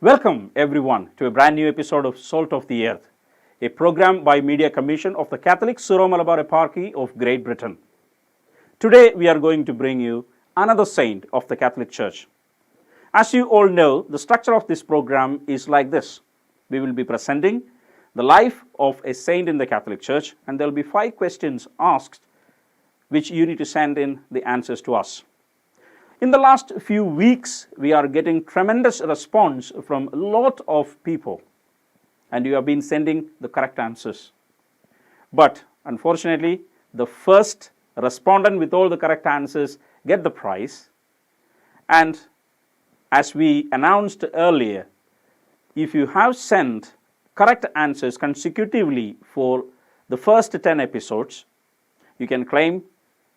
Welcome everyone to a brand new episode of Salt of the Earth, a program by Media Commission of the Catholic Syro-Malabar Eparchy of Great Britain. Today we are going to bring you another saint of the Catholic Church. As you all know, the structure of this program is like this. We will be presenting the life of a saint in the Catholic Church, and there will be 5 questions asked which you need to send in the answers to us. In the last few weeks, we are getting tremendous response from a lot of people, and you have been sending the correct answers. But unfortunately, the first respondent with all the correct answers get the prize. And as we announced earlier, if you have sent correct answers consecutively for the first 10 episodes, you can claim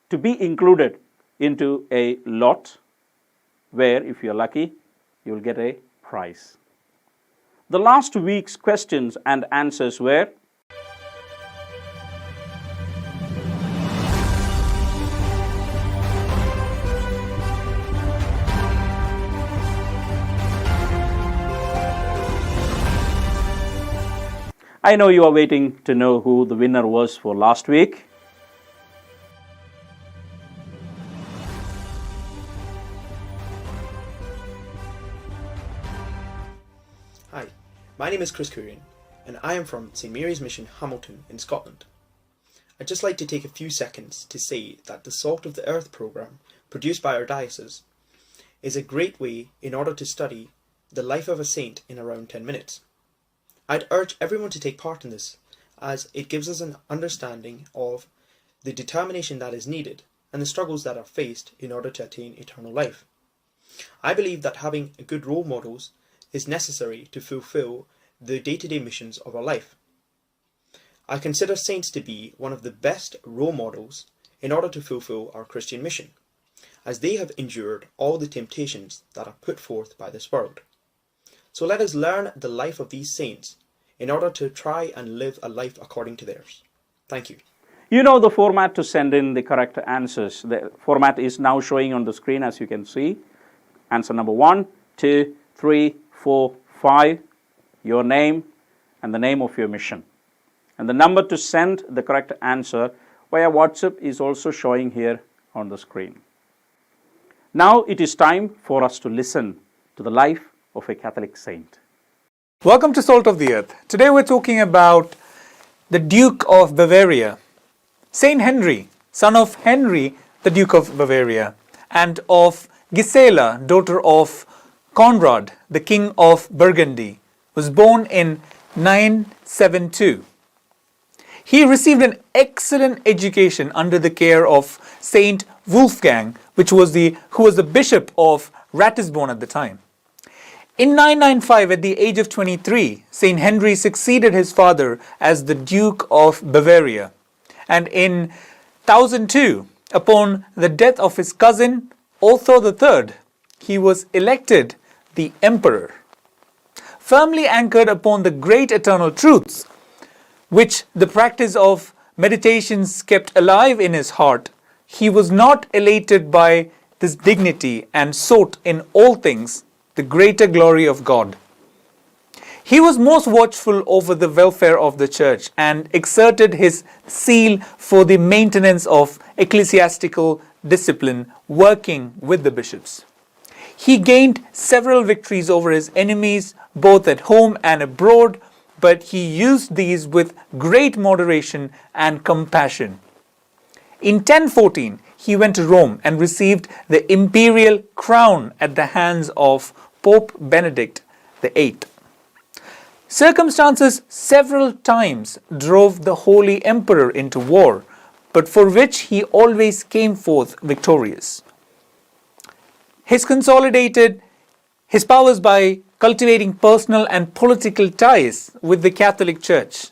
to be included into a lot where, if you're lucky, you will get a prize. The last week's questions and answers were: I know you are waiting to know who the winner was for last week. Hi, my name is Chris Curran, and I am from St Mary's Mission, Hamilton in Scotland. I'd just like to take a few seconds to say that the Salt of the Earth programme, produced by our diocese, is a great way in order to study the life of a saint in around 10 minutes. I'd urge everyone to take part in this, as it gives us an understanding of the determination that is needed and the struggles that are faced in order to attain eternal life. I believe that having good role models is necessary to fulfill the day-to-day missions of our life. I consider saints to be one of the best role models in order to fulfill our Christian mission, as they have endured all the temptations that are put forth by this world. So let us learn the life of these saints in order to try and live a life according to theirs. Thank you. You know the format to send in the correct answers. The format is now showing on the screen, as you can see. Answer number 1, 2, 3, 4, 5, your name and the name of your mission. And the number to send the correct answer via WhatsApp is also showing here on the screen. Now it is time for us to listen to the life of a Catholic saint. Welcome to Salt of the Earth. Today we're talking about the Duke of Bavaria, Saint Henry, son of Henry, the Duke of Bavaria, and of Gisela, daughter of Conrad, the King of Burgundy, was born in 972. He received an excellent education under the care of Saint Wolfgang, who was the Bishop of Ratisbon at the time. In 995, at the age of 23, Saint Henry succeeded his father as the Duke of Bavaria. And in 1002, upon the death of his cousin Otho III, he was elected the emperor. Firmly anchored upon the great eternal truths, which the practice of meditations kept alive in his heart, he was not elated by this dignity and sought in all things the greater glory of God. He was most watchful over the welfare of the church and exerted his zeal for the maintenance of ecclesiastical discipline, working with the bishops. He gained several victories over his enemies, both at home and abroad, but he used these with great moderation and compassion. In 1014, he went to Rome and received the imperial crown at the hands of Pope Benedict VIII. Circumstances several times drove the Holy Emperor into war, but for which he always came forth victorious. He consolidated his powers by cultivating personal and political ties with the Catholic Church.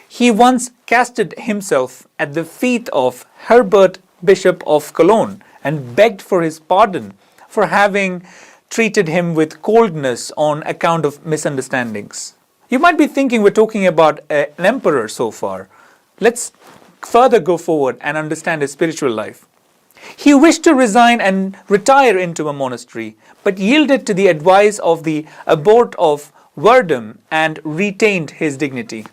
He once casted himself at the feet of Herbert, Bishop of Cologne, and begged for his pardon for having treated him with coldness on account of misunderstandings. You might be thinking we're talking about an emperor so far. Let's further go forward and understand his spiritual life. He wished to resign and retire into a monastery, but yielded to the advice of the abbot of Verdum and retained his dignity.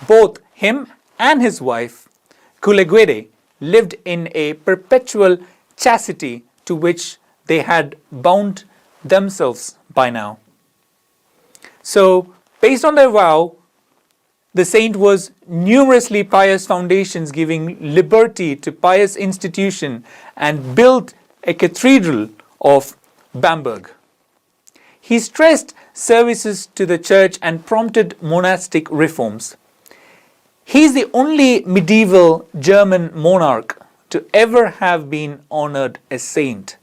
Both him and his wife, Culeguede, lived in a perpetual chastity to which they had bound themselves by now. So, based on their vow, the saint was numerously pious foundations giving liberty to pious institution and built a cathedral of Bamberg. He stressed services to the church and prompted monastic reforms. He is the only medieval German monarch to ever have been honored as saint.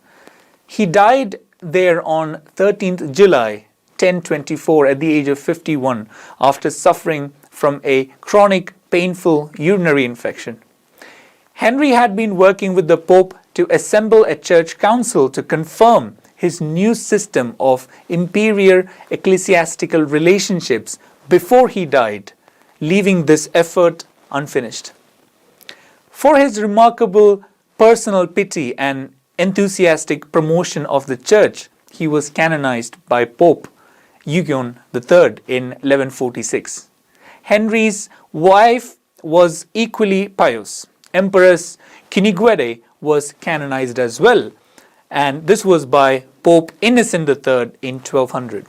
He died there on 13th July 1024 at the age of 51 after suffering from a chronic painful urinary infection. Henry had been working with the Pope to assemble a church council to confirm his new system of imperial ecclesiastical relationships before he died, leaving this effort unfinished. For his remarkable personal pity and enthusiastic promotion of the church, he was canonized by Pope Eugen III in 1146. Henry's wife was equally pious. Empress Cuneguede was canonized as well, and this was by Pope Innocent III in 1200.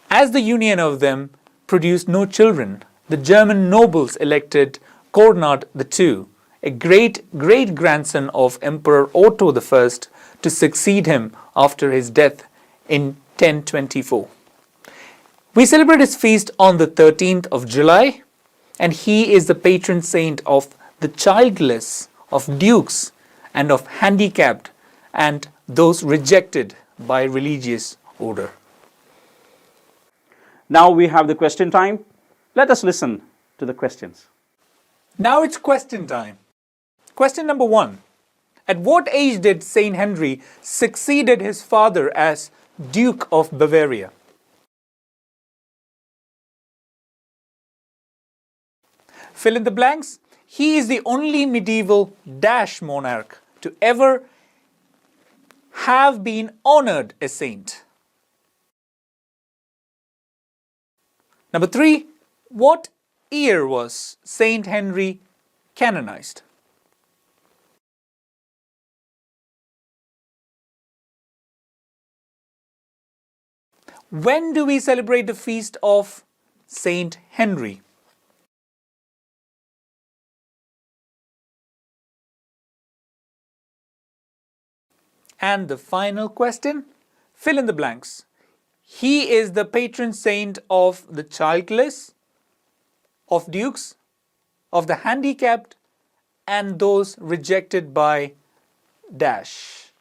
As the union of them produced no children, the German nobles elected Konrad II, a great-great-grandson of Emperor Otto I, to succeed him after his death in 1024. We celebrate his feast on the 13th of July, and he is the patron saint of the childless, of dukes, and of handicapped, and those rejected by religious order. Now we have the question time. Let us listen to the questions. Now it's question time. Question number 1. At what age did Saint Henry succeeded his father as Duke of Bavaria? Fill in the blanks. He is the only medieval monarch to ever have been honored as saint. Number 3. What year was Saint Henry canonized? When do we celebrate the feast of Saint Henry? And the final question, fill in the blanks. He is the patron saint of the childless, of dukes, of the handicapped, and those rejected by dash.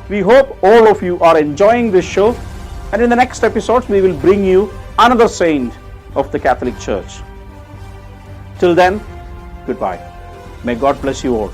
We hope all of you are enjoying this show, and in the next episodes we will bring you another saint of the Catholic Church. Till then, goodbye. May God bless you all.